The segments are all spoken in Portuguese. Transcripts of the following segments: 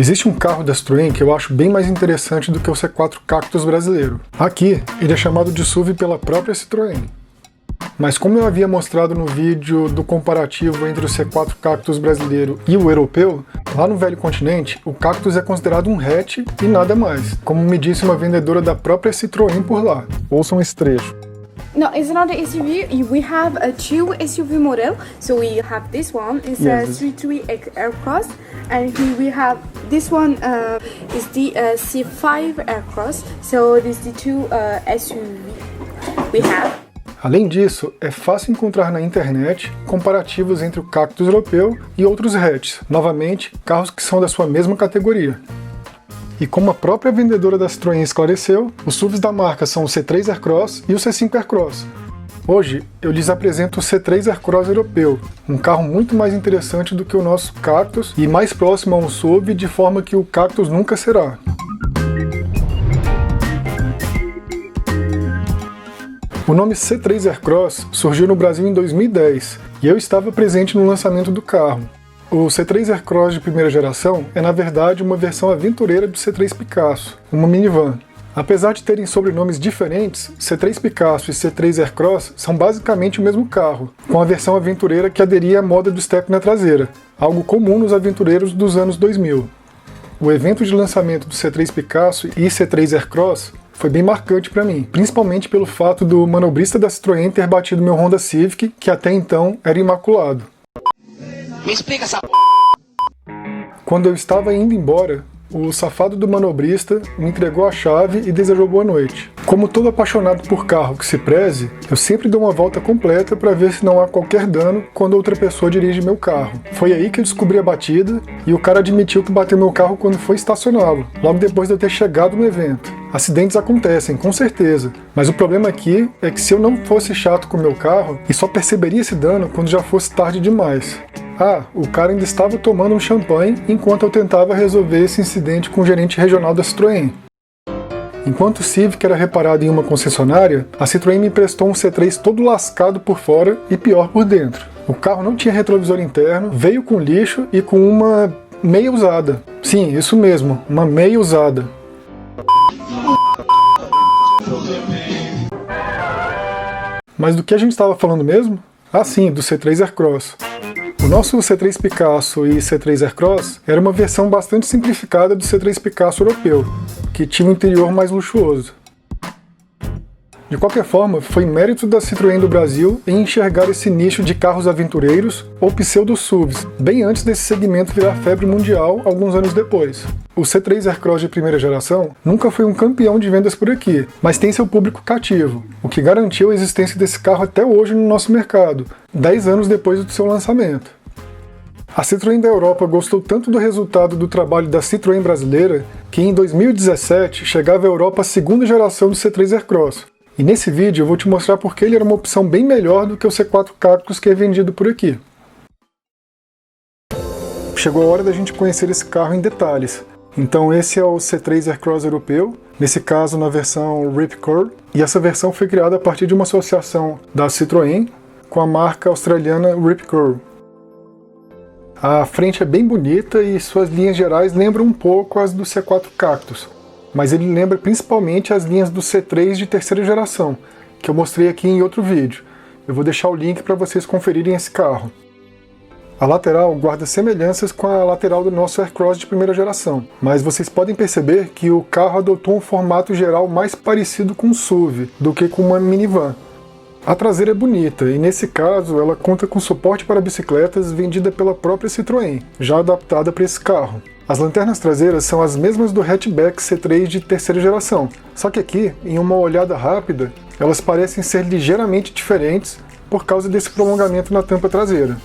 Existe um carro da Citroën que eu acho bem mais interessante do que o C4 Cactus brasileiro. Aqui, ele é chamado de SUV pela própria Citroën. Mas como eu havia mostrado no vídeo do comparativo entre o C4 Cactus brasileiro e o europeu, lá no velho continente, o Cactus é considerado um hatch e nada mais, como me disse uma vendedora da própria Citroën por lá. Ouçam esse trecho. No, it's not an SUV. We have a two SUV model. So we have this one. It's a 33 Aircross, and here we have this one. Is the C5 Aircross. So this is the two SUV we have. Além disso, é fácil encontrar na internet comparativos entre o Cactus europeu e outros hatches, novamente, carros que são da sua mesma categoria. E como a própria vendedora da Citroën esclareceu, os SUVs da marca são o C3 Aircross e o C5 Aircross. Hoje, eu lhes apresento o C3 Aircross europeu, um carro muito mais interessante do que o nosso Cactus e mais próximo a um SUV, de forma que o Cactus nunca será. O nome C3 Aircross surgiu no Brasil em 2010 e eu estava presente no lançamento do carro. O C3 Aircross de primeira geração é na verdade uma versão aventureira do C3 Picasso, uma minivan. Apesar de terem sobrenomes diferentes, C3 Picasso e C3 Aircross são basicamente o mesmo carro, com a versão aventureira que aderia à moda do step na traseira, algo comum nos aventureiros dos anos 2000. O evento de lançamento do C3 Picasso e C3 Aircross foi bem marcante para mim, principalmente pelo fato do manobrista da Citroën ter batido meu Honda Civic, que até então era imaculado. Me explica essa p***. Quando eu estava indo embora, o safado do manobrista me entregou a chave e desejou boa noite. Como todo apaixonado por carro que se preze, eu sempre dou uma volta completa para ver se não há qualquer dano quando outra pessoa dirige meu carro. Foi aí que eu descobri a batida e o cara admitiu que bateu meu carro quando foi estacioná-lo, logo depois de eu ter chegado no evento. Acidentes acontecem, com certeza, mas o problema aqui é que se eu não fosse chato com meu carro, e só perceberia esse dano quando já fosse tarde demais. Ah, o cara ainda estava tomando um champanhe enquanto eu tentava resolver esse incidente com o gerente regional da Citroën. Enquanto o Civic era reparado em uma concessionária, a Citroën me emprestou um C3 todo lascado por fora e pior por dentro. O carro não tinha retrovisor interno, veio com lixo e com uma meia usada. Sim, isso mesmo, uma meia usada. Mas do que a gente estava falando mesmo? Ah sim, do C3 Aircross. O nosso C3 Picasso e C3 Aircross era uma versão bastante simplificada do C3 Picasso europeu, que tinha um interior mais luxuoso. De qualquer forma, foi mérito da Citroën do Brasil em enxergar esse nicho de carros aventureiros ou pseudo-SUVs, bem antes desse segmento virar febre mundial alguns anos depois. O C3 Aircross de primeira geração nunca foi um campeão de vendas por aqui, mas tem seu público cativo, o que garantiu a existência desse carro até hoje no nosso mercado, 10 anos depois do seu lançamento. A Citroën da Europa gostou tanto do resultado do trabalho da Citroën brasileira que em 2017 chegava à Europa a segunda geração do C3 Aircross. E nesse vídeo eu vou te mostrar porque ele era uma opção bem melhor do que o C4 Cactus que é vendido por aqui. Chegou a hora da gente conhecer esse carro em detalhes. Então esse é o C3 Aircross europeu, nesse caso na versão Rip Curl, e essa versão foi criada a partir de uma associação da Citroën com a marca australiana Rip Curl. A frente é bem bonita e suas linhas gerais lembram um pouco as do C4 Cactus, mas ele lembra principalmente as linhas do C3 de terceira geração, que eu mostrei aqui em outro vídeo. Eu vou deixar o link para vocês conferirem esse carro. A lateral guarda semelhanças com a lateral do nosso Aircross de primeira geração, mas vocês podem perceber que o carro adotou um formato geral mais parecido com um SUV do que com uma minivan. A traseira é bonita e nesse caso ela conta com suporte para bicicletas vendida pela própria Citroën, já adaptada para esse carro. As lanternas traseiras são as mesmas do hatchback C3 de terceira geração, só que aqui, em uma olhada rápida, elas parecem ser ligeiramente diferentes por causa desse prolongamento na tampa traseira.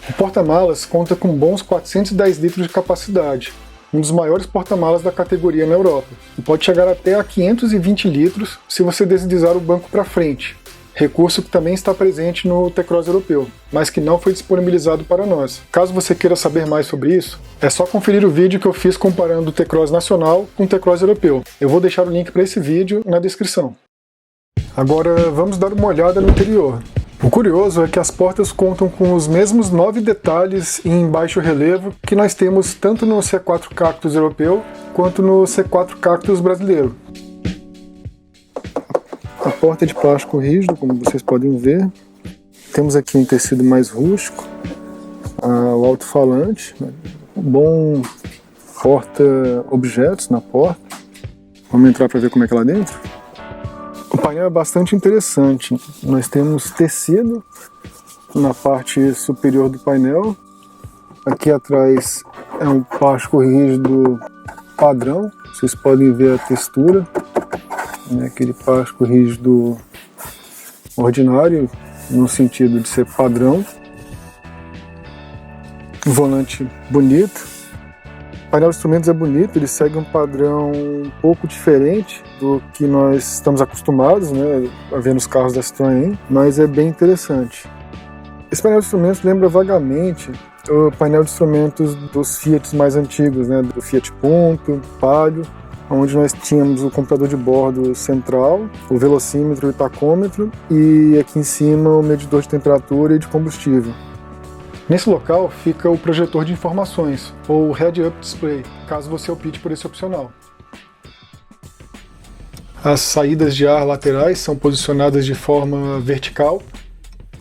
O porta-malas conta com bons 410 litros de capacidade, um dos maiores porta-malas da categoria na Europa, e pode chegar até a 520 litros se você deslizar o banco para frente, recurso que também está presente no T-Cross europeu, mas que não foi disponibilizado para nós. Caso você queira saber mais sobre isso, é só conferir o vídeo que eu fiz comparando o T-Cross nacional com o T-Cross europeu. Eu vou deixar o link para esse vídeo na descrição. Agora vamos dar uma olhada no interior. O curioso é que as portas contam com os mesmos 9 detalhes em baixo relevo que nós temos tanto no C4 Cactus europeu quanto no C4 Cactus brasileiro. A porta é de plástico rígido, como vocês podem ver. Temos aqui um tecido mais rústico, o alto-falante, bom porta-objetos na porta. Vamos entrar para ver como é que é lá dentro. O painel é bastante interessante. Nós temos tecido na parte superior do painel. Aqui atrás é um plástico rígido padrão. Vocês podem ver a textura. Aquele plástico rígido ordinário, no sentido de ser padrão. Volante bonito. O painel de instrumentos é bonito, ele segue um padrão um pouco diferente do que nós estamos acostumados, né, a ver nos carros da Citroën, mas é bem interessante. Esse painel de instrumentos lembra vagamente o painel de instrumentos dos Fiat mais antigos, né, do Fiat Punto, Palio, onde nós tínhamos o computador de bordo central, o velocímetro e o tacômetro, e aqui em cima o medidor de temperatura e de combustível. Nesse local fica o projetor de informações, ou Head-Up Display, caso você opte por esse opcional. As saídas de ar laterais são posicionadas de forma vertical,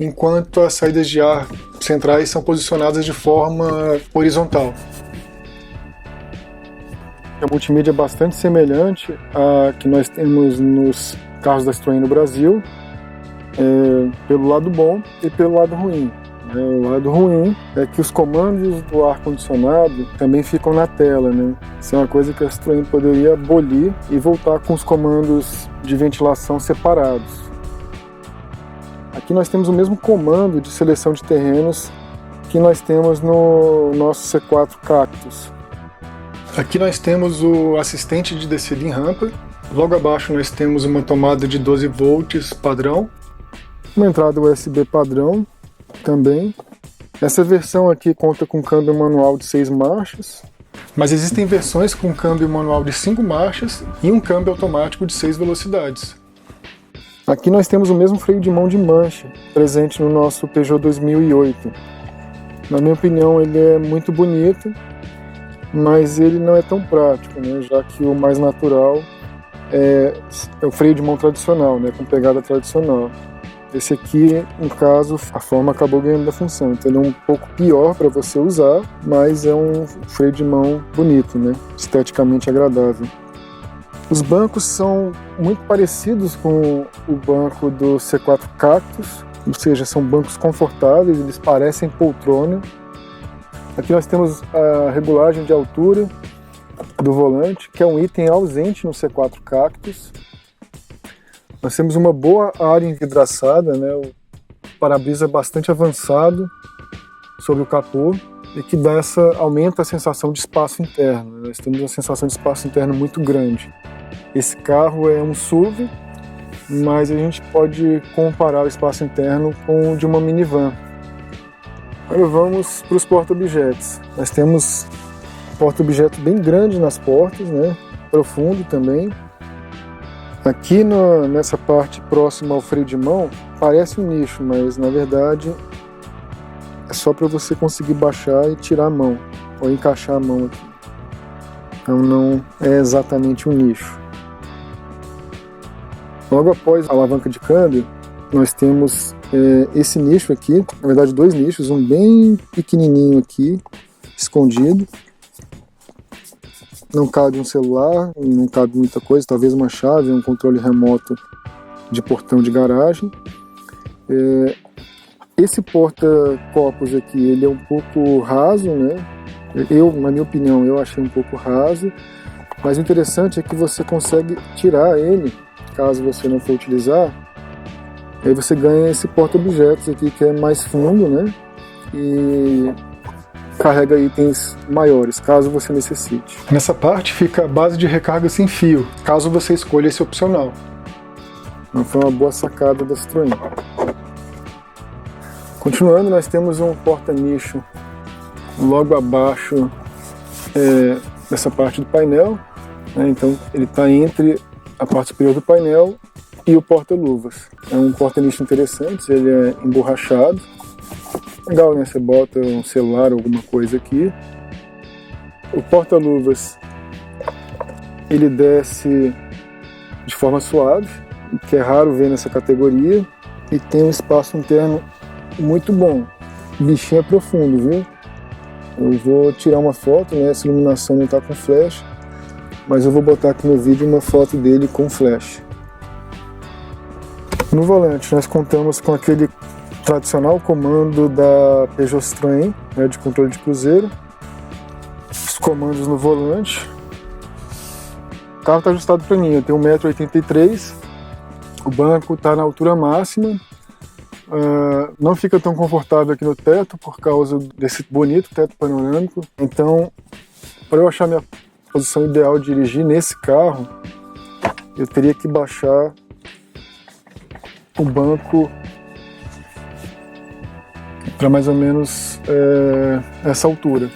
enquanto as saídas de ar centrais são posicionadas de forma horizontal. A multimídia é bastante semelhante à que nós temos nos carros da Citroën no Brasil, pelo lado bom e pelo lado ruim. O lado ruim é que os comandos do ar-condicionado também ficam na tela, né? Isso é uma coisa que a Citroën poderia abolir e voltar com os comandos de ventilação separados. Aqui nós temos o mesmo comando de seleção de terrenos que nós temos no nosso C4 Cactus. Aqui nós temos o assistente de descida em rampa. Logo abaixo nós temos uma tomada de 12 volts padrão, uma entrada USB padrão também. Essa versão aqui conta com câmbio manual de 6 marchas, mas existem versões com câmbio manual de 5 marchas e um câmbio automático de 6 velocidades. Aqui nós temos o mesmo freio de mão de mancha presente no nosso Peugeot 2008. Na minha opinião ele é muito bonito, mas ele não é tão prático, né? Já que o mais natural é o freio de mão tradicional, né? Com pegada tradicional. Esse aqui, no caso, a forma acabou ganhando da função, então ele é um pouco pior para você usar, mas é um freio de mão bonito, né? Esteticamente agradável. Os bancos são muito parecidos com o banco do C4 Cactus, ou seja, são bancos confortáveis, eles parecem poltrona. Aqui nós temos a regulagem de altura do volante, que é um item ausente no C4 Cactus. Nós temos uma boa área envidraçada, né? O para-brisa é bastante avançado sobre o capô e que aumenta a sensação de espaço interno. Nós temos uma sensação de espaço interno muito grande. Esse carro é um SUV, mas a gente pode comparar o espaço interno com o de uma minivan. Agora vamos para os porta-objetos. Nós temos um porta-objeto bem grande nas portas, né? Profundo também. Aqui nessa parte próxima ao freio de mão, parece um nicho, mas na verdade é só para você conseguir baixar e tirar a mão, ou encaixar a mão aqui. Então não é exatamente um nicho. Logo após a alavanca de câmbio, nós temos esse nicho aqui, na verdade 2 nichos, um bem pequenininho aqui, escondido. Não cabe um celular, não cabe muita coisa, talvez uma chave, um controle remoto de portão de garagem. Esse porta-copos aqui, ele é um pouco raso, né? Na minha opinião, eu achei um pouco raso, mas o interessante é que você consegue tirar ele, caso você não for utilizar. Aí você ganha esse porta-objetos aqui, que é mais fundo, né? E carrega itens maiores, caso você necessite. Nessa parte fica a base de recarga sem fio, caso você escolha esse opcional. Então foi uma boa sacada da Citroën. Continuando, nós temos um porta-nicho logo abaixo dessa parte do painel, né? Então ele está entre a parte superior do painel e o porta-luvas. É um porta-nicho interessante, ele é emborrachado. Legal, né? Você bota um celular, alguma coisa aqui. O porta-luvas, ele desce de forma suave, que é raro ver nessa categoria, e tem um espaço interno muito bom. O bichinho é profundo, viu? Eu vou tirar uma foto, né? Essa iluminação não está com flash, mas eu vou botar aqui no vídeo uma foto dele com flash. No volante nós contamos com aquele tradicional comando da Peugeot Citroën, né, de controle de cruzeiro. Os comandos no volante. O carro está ajustado para mim, eu tenho 1,83 m, o banco está na altura máxima. Não fica tão confortável aqui no teto por causa desse bonito teto panorâmico. Então, para eu achar minha posição ideal de dirigir nesse carro, eu teria que baixar o banco para mais ou menos essa altura.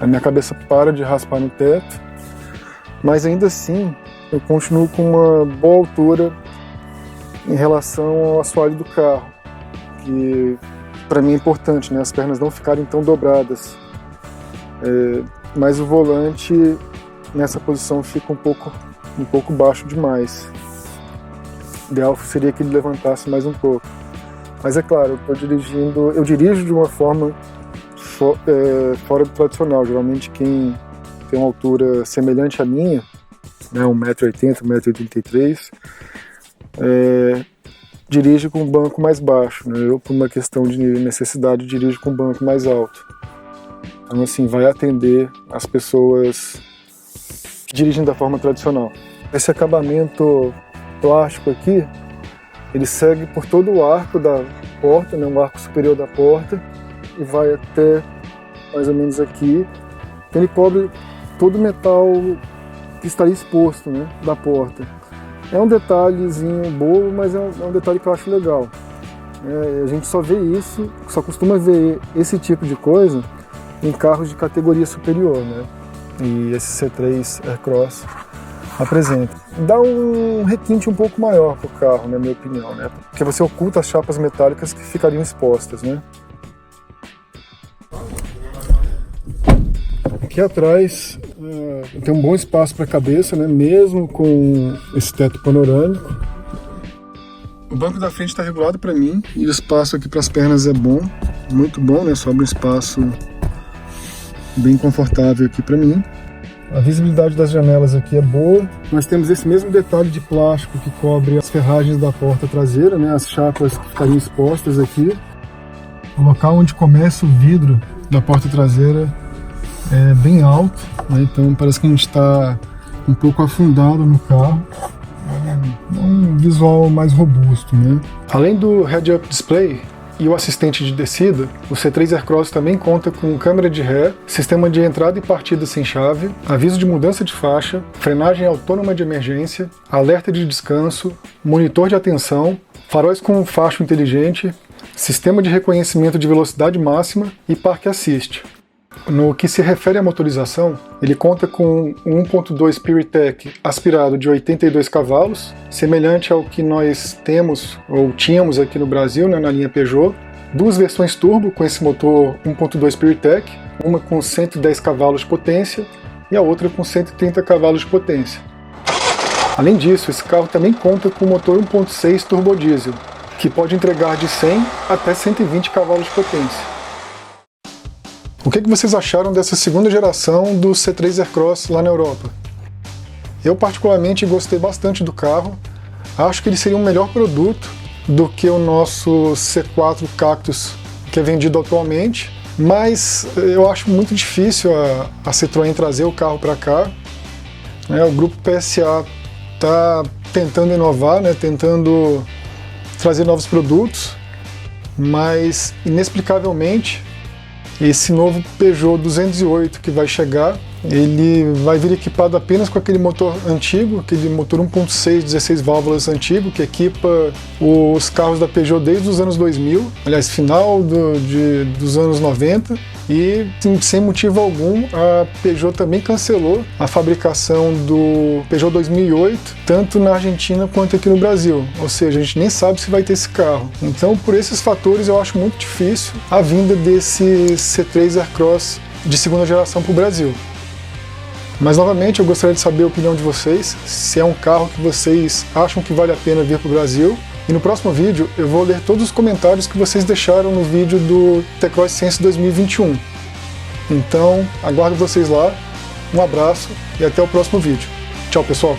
A minha cabeça para de raspar no teto, mas ainda assim eu continuo com uma boa altura em relação ao assoalho do carro, que para mim é importante, né? As pernas não ficarem tão dobradas, mas o volante nessa posição fica um pouco baixo demais. O ideal seria que ele levantasse mais um pouco. Mas é claro, eu dirijo de uma forma fora do tradicional. Geralmente quem tem uma altura semelhante à minha, né, 1,80 m, 1,83 m, dirige com um banco mais baixo, né? Eu, por uma questão de necessidade, dirijo com um banco mais alto. Então, assim, vai atender as pessoas que dirigem da forma tradicional. Esse acabamento plástico aqui, ele segue por todo o arco da porta, né, um arco superior da porta, e vai até mais ou menos aqui. Então, ele cobre todo o metal que estaria exposto, né, da porta. É um detalhezinho bobo, mas é um detalhe que eu acho legal. A gente só vê isso, só costuma ver esse tipo de coisa em carros de categoria superior, né? E esse C3 Aircross apresenta. Dá um requinte um pouco maior para o carro, na minha opinião, né? Porque você oculta as chapas metálicas que ficariam expostas, né? Aqui atrás tem um bom espaço para a cabeça, né? Mesmo com esse teto panorâmico. O banco da frente está regulado para mim e o espaço aqui para as pernas é bom, muito bom, né? Sobra um espaço bem confortável aqui para mim. A visibilidade das janelas aqui é boa. Nós temos esse mesmo detalhe de plástico que cobre as ferragens da porta traseira, né? As chapas que ficariam expostas aqui. O local onde começa o vidro da porta traseira é bem alto, né? Então parece que a gente está um pouco afundado no carro. É um visual mais robusto, né? Além do head-up display e o assistente de descida, o C3 Aircross também conta com câmera de ré, sistema de entrada e partida sem chave, aviso de mudança de faixa, frenagem autônoma de emergência, alerta de descanso, monitor de atenção, faróis com facho inteligente, sistema de reconhecimento de velocidade máxima e Park Assist. No que se refere à motorização, ele conta com um 1.2 PureTech aspirado de 82 cavalos, semelhante ao que nós temos ou tínhamos aqui no Brasil, né, na linha Peugeot. Duas versões turbo com esse motor 1.2 PureTech, uma com 110 cavalos de potência e a outra com 130 cavalos de potência. Além disso, esse carro também conta com o motor 1.6 turbo diesel, que pode entregar de 100 até 120 cavalos de potência. O que vocês acharam dessa segunda geração do C3 Aircross lá na Europa? Eu particularmente gostei bastante do carro, acho que ele seria um melhor produto do que o nosso C4 Cactus que é vendido atualmente, mas eu acho muito difícil a Citroën trazer o carro para cá. O grupo PSA está tentando inovar, né, tentando trazer novos produtos, mas inexplicavelmente esse novo Peugeot 208 que vai chegar Ele vai vir equipado apenas com aquele motor antigo, aquele motor 1.6, 16 válvulas antigo, que equipa os carros da Peugeot desde os anos 2000, aliás, final dos anos 90, e sem motivo algum a Peugeot também cancelou a fabricação do Peugeot 2008, tanto na Argentina quanto aqui no Brasil, ou seja, a gente nem sabe se vai ter esse carro. Então, por esses fatores, eu acho muito difícil a vinda desse C3 Aircross de segunda geração para o Brasil. Mas novamente eu gostaria de saber a opinião de vocês, se é um carro que vocês acham que vale a pena vir para o Brasil. E no próximo vídeo eu vou ler todos os comentários que vocês deixaram no vídeo do T-Cross Sense 2021. Então aguardo vocês lá, um abraço e até o próximo vídeo. Tchau pessoal!